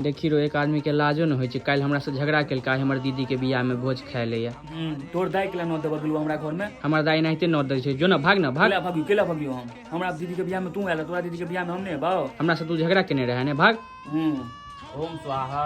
देखी रो एक आदमी के लाजो न होइ छै। काल्हि हमरा से झगड़ा केलका हमर दीदी के बियाह में भोज खाय ले या। तोर दाई के न देबो गेलू हमरा घर में। हमर दाई नाहिते न दै छै। जो न भाग न भाग। केला भागियो हम। हमरा दीदी के बियाह में तू आयल, तोरा दीदी के बियाह में हम नहीं बाओ। हमरा से तू झगड़ा केने रहे ने, भाग। ओम स्वाहा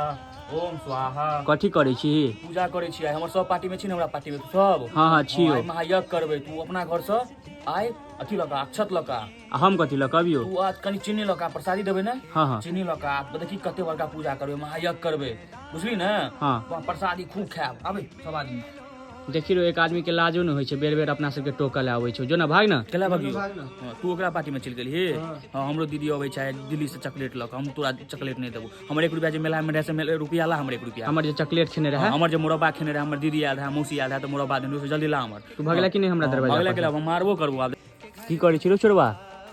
ओम स्वाहा। कथी करै छी? पूजा करै छी। हमर सब पार्टी में छी न, हमरा पार्टी में तू सब। हां छियो। महायज्ञ करबे तू अपना घर से आय अथी लका अक्षत लका। हम कथी लका अबियो? तू आज कनी चीनी लका प्रसादी देबे ना। हां चीनी लका देखी कते बड़का पूजा करबे, महायज्ञ करबे, बुझली ना। हां प्रसादी खूब खाब। आबे सब आदमी। देखी रो एक आदमी के लाजो न होइ छै, बेर बेर अपना सबके टोकल आबै छै। जो न भाग न। केला भागियो। तू ओकरा पार्टी में चल गेली हे। हां हमरो दीदी अबै छै दिल्ली से चॉकलेट लक, हम तोरा चॉकलेट नहीं देबो। हमर 1 रुपया जे मेला में रहे से रुपया ला, हमर 1 रुपया। हमर जे चॉकलेट खेने रहे, हमर जे मुरब्बा खेने रहे, हमर दीदी आयल रहे, मौसी आयल रहे, तो मुरब्बा देने से जल्दी ला हमर। तू भगला कि नहीं हमरा दरवाजा? भगला केला हम मारबो करबो। आब की करै छी रो छोड़वा?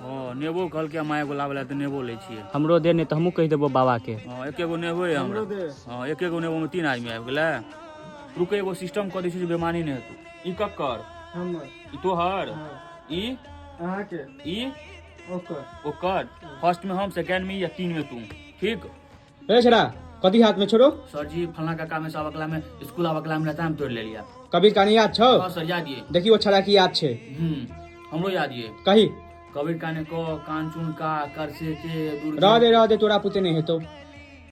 हां नेबो कहल के माय को लावेला त नेबो ले छिए। हमरो दे नहीं तो हमहू कह देबो बाबा के। हां एके गो नेबो है हमरा। हां एके गो नेबो में 3 आदमी आबि गेलै। रुके एगो सिस्टम क दै छी जे बेमानी नहीं हेतु। ई कक्कर हमर, ई तोहर, ई अहाँ के, ई ओकर। फर्स्ट में हम, सेकंड में या 3 में तू। ठीक ए छड़ा कथी हाथ में छोड़ो? सर जी फलना काका में सब अगला में स्कूल अगला में रहता हम तोड़ ले लिया। कबीर कहानी याद छौ? हां सर याद ये। देखी वो छड़ा की याद छे। हमरो याद ये। कही कबीर काने को कान चुन का कर से के दूर। रह दे तोरा पुते नहीं हेतो।